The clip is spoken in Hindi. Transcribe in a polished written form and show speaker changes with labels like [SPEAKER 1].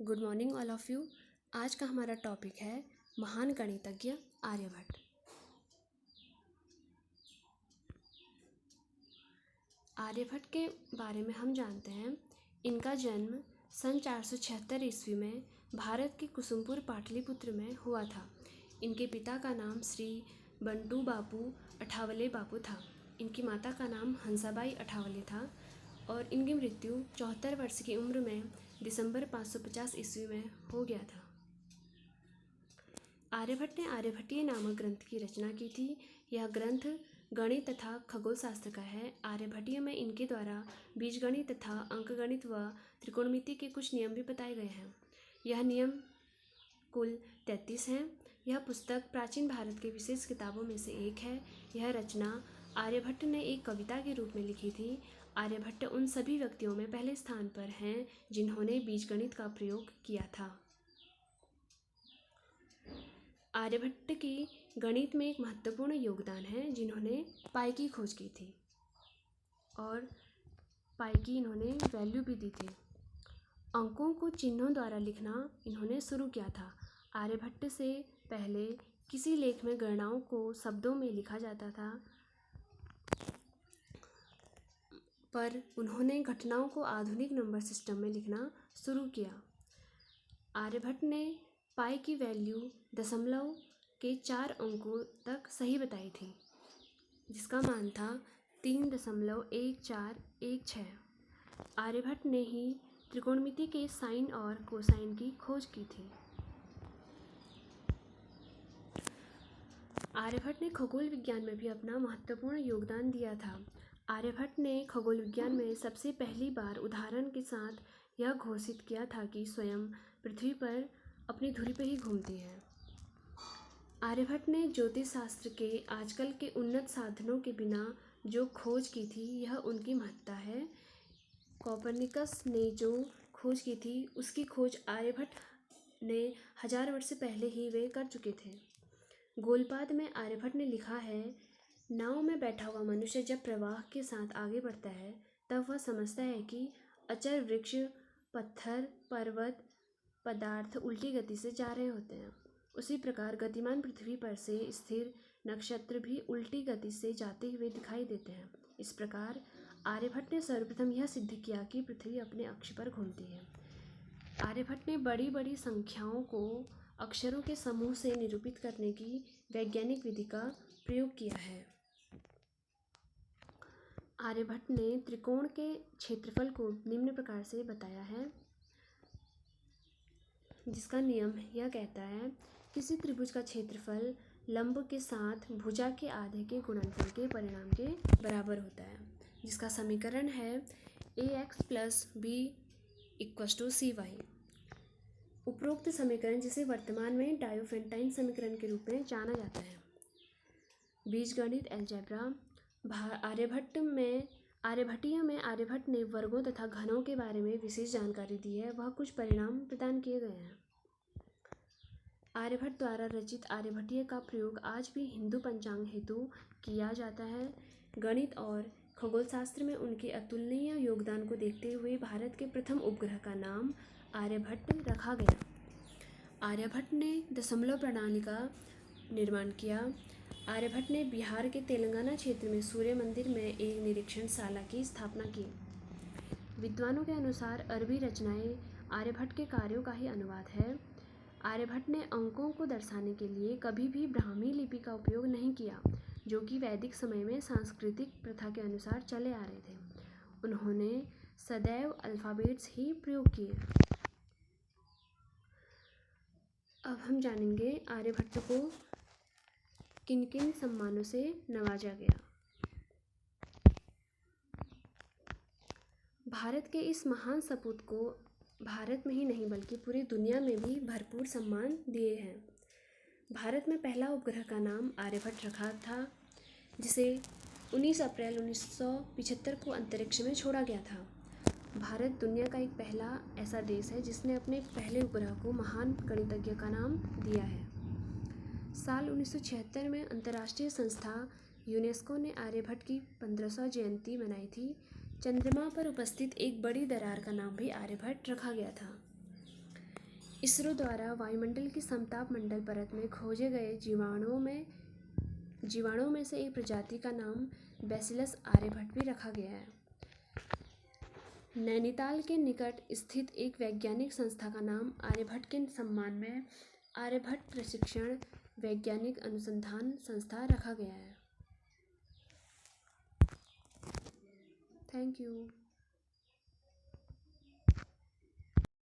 [SPEAKER 1] Good morning all of you. आज का हमारा टॉपिक है महान गणितज्ञ आर्यभट्ट। आर्यभट्ट के बारे में हम जानते हैं। इनका जन्म सन 476 ईस्वी में भारत के कुसुमपुर पाटलिपुत्र में हुआ था। इनके पिता का नाम श्री बंटू बापू अठावले बापू था। इनकी माता का नाम हंसाबाई अठावले था और इनकी मृत्यु 74 वर्ष की उम्र में दिसंबर 550 ईस्वी में हो गया था। आर्यभट्ट ने आर्यभट्टीय नामक ग्रंथ की रचना की थी। यह ग्रंथ गणित तथा खगोल शास्त्र का है। आर्यभट्टीय में इनके द्वारा बीजगणित तथा अंकगणित व त्रिकोणमिति के कुछ नियम भी बताए गए हैं। यह नियम कुल 33 हैं। यह पुस्तक प्राचीन भारत के विशेष किताबों में से एक है। यह रचना आर्यभट्ट ने एक कविता के रूप में लिखी थी। आर्यभट्ट उन सभी व्यक्तियों में पहले स्थान पर हैं जिन्होंने बीजगणित का प्रयोग किया था। आर्यभट्ट की गणित में एक महत्वपूर्ण योगदान है, जिन्होंने पाई की खोज की थी और पाई की इन्होंने वैल्यू भी दी थी। अंकों को चिन्हों द्वारा लिखना इन्होंने शुरू किया था। आर्यभट्ट से पहले किसी लेख में गणनाओं को शब्दों में लिखा जाता था, पर उन्होंने घटनाओं को आधुनिक नंबर सिस्टम में लिखना शुरू किया। आर्यभट्ट ने पाई की वैल्यू दशमलव के 4 अंकों तक सही बताई थी, जिसका मान था 3.1416। आर्यभट्ट ने ही त्रिकोणमिति के साइन और कोसाइन की खोज की थी। आर्यभट्ट ने खगोल विज्ञान में भी अपना महत्वपूर्ण योगदान दिया था। आर्यभट्ट ने खगोल विज्ञान में सबसे पहली बार उदाहरण के साथ यह घोषित किया था कि स्वयं पृथ्वी पर अपनी धुरी पर ही घूमती है। आर्यभट्ट ने ज्योतिष शास्त्र के आजकल के उन्नत साधनों के बिना जो खोज की थी, यह उनकी महत्ता है। कोपरनिकस ने जो खोज की थी, उसकी खोज आर्यभट्ट ने 1000 वर्ष से पहले ही वे कर चुके थे। गोलपाद में आर्यभट्ट ने लिखा है, नाव में बैठा हुआ मनुष्य जब प्रवाह के साथ आगे बढ़ता है, तब वह समझता है कि अचर वृक्ष, पत्थर, पर्वत, पदार्थ उल्टी गति से जा रहे होते हैं। उसी प्रकार गतिमान पृथ्वी पर से स्थिर नक्षत्र भी उल्टी गति से जाते हुए दिखाई देते हैं। इस प्रकार आर्यभट्ट ने सर्वप्रथम यह सिद्ध किया कि पृथ्वी अपने अक्ष पर घूमती है। आर्यभट्ट ने बड़ी बड़ी संख्याओं को अक्षरों के समूह से निरूपित करने की वैज्ञानिक विधि का प्रयोग किया है। आर्यभट्ट ने त्रिकोण के क्षेत्रफल को निम्न प्रकार से बताया है, जिसका नियम यह कहता है, किसी त्रिभुज का क्षेत्रफल लंब के साथ भुजा के आधे के गुणनफल के परिणाम के बराबर होता है, जिसका समीकरण है ax + b = cy। उपरोक्त समीकरण जिसे वर्तमान में डायोफेंटाइन समीकरण के रूप में जाना जाता है। बीजगणित अलजेब्रा। आर्यभट्टीय में आर्यभट्ट ने वर्गों तथा घनों के बारे में विशेष जानकारी दी है। वह कुछ परिणाम प्रदान किए गए हैं। आर्यभट्ट द्वारा रचित आर्यभट्टीय का प्रयोग आज भी हिंदू पंचांग हेतु किया जाता है। गणित और खगोल शास्त्र में उनके अतुलनीय योगदान को देखते हुए भारत के प्रथम उपग्रह का नाम आर्यभट्ट रखा गया। आर्यभट्ट ने दशमलव प्रणाली का निर्माण किया। आर्यभट्ट ने बिहार के तेलंगाना क्षेत्र में सूर्य मंदिर में एक निरीक्षणशाला की स्थापना की। विद्वानों के अनुसार अरबी रचनाएं आर्यभट्ट के कार्यों का ही अनुवाद है। आर्यभट्ट ने अंकों को दर्शाने के लिए कभी भी ब्राह्मी लिपि का उपयोग नहीं किया, जो कि वैदिक समय में सांस्कृतिक प्रथा के अनुसार चले आ रहे थे। उन्होंने सदैव अल्फ़ाबेट्स ही प्रयोग किए। अब हम जानेंगे आर्यभट्ट को किन किन सम्मानों से नवाजा गया। भारत के इस महान सपूत को भारत में ही नहीं बल्कि पूरी दुनिया में भी भरपूर सम्मान दिए हैं। भारत में पहला उपग्रह का नाम आर्यभट्ट रखा था, जिसे 19 अप्रैल 1975 को अंतरिक्ष में छोड़ा गया था। भारत दुनिया का एक पहला ऐसा देश है जिसने अपने पहले उपग्रह को महान गणितज्ञ का नाम दिया है। साल 1976 में अंतर्राष्ट्रीय संस्था यूनेस्को ने आर्यभट्ट की 1500 जयंती मनाई थी। चंद्रमा पर उपस्थित एक बड़ी दरार का नाम भी आर्यभट्ट रखा गया था। इसरो द्वारा वायुमंडल की समताप मंडल परत में खोजे गए जीवाणुओं में से एक प्रजाति का नाम बैसिलस आर्यभट्ट भी रखा गया है। नैनीताल के निकट स्थित एक वैज्ञानिक संस्था का नाम आर्यभट्ट के सम्मान में आर्यभट्ट प्रशिक्षण वैज्ञानिक अनुसंधान संस्था रखा गया है। Thank you.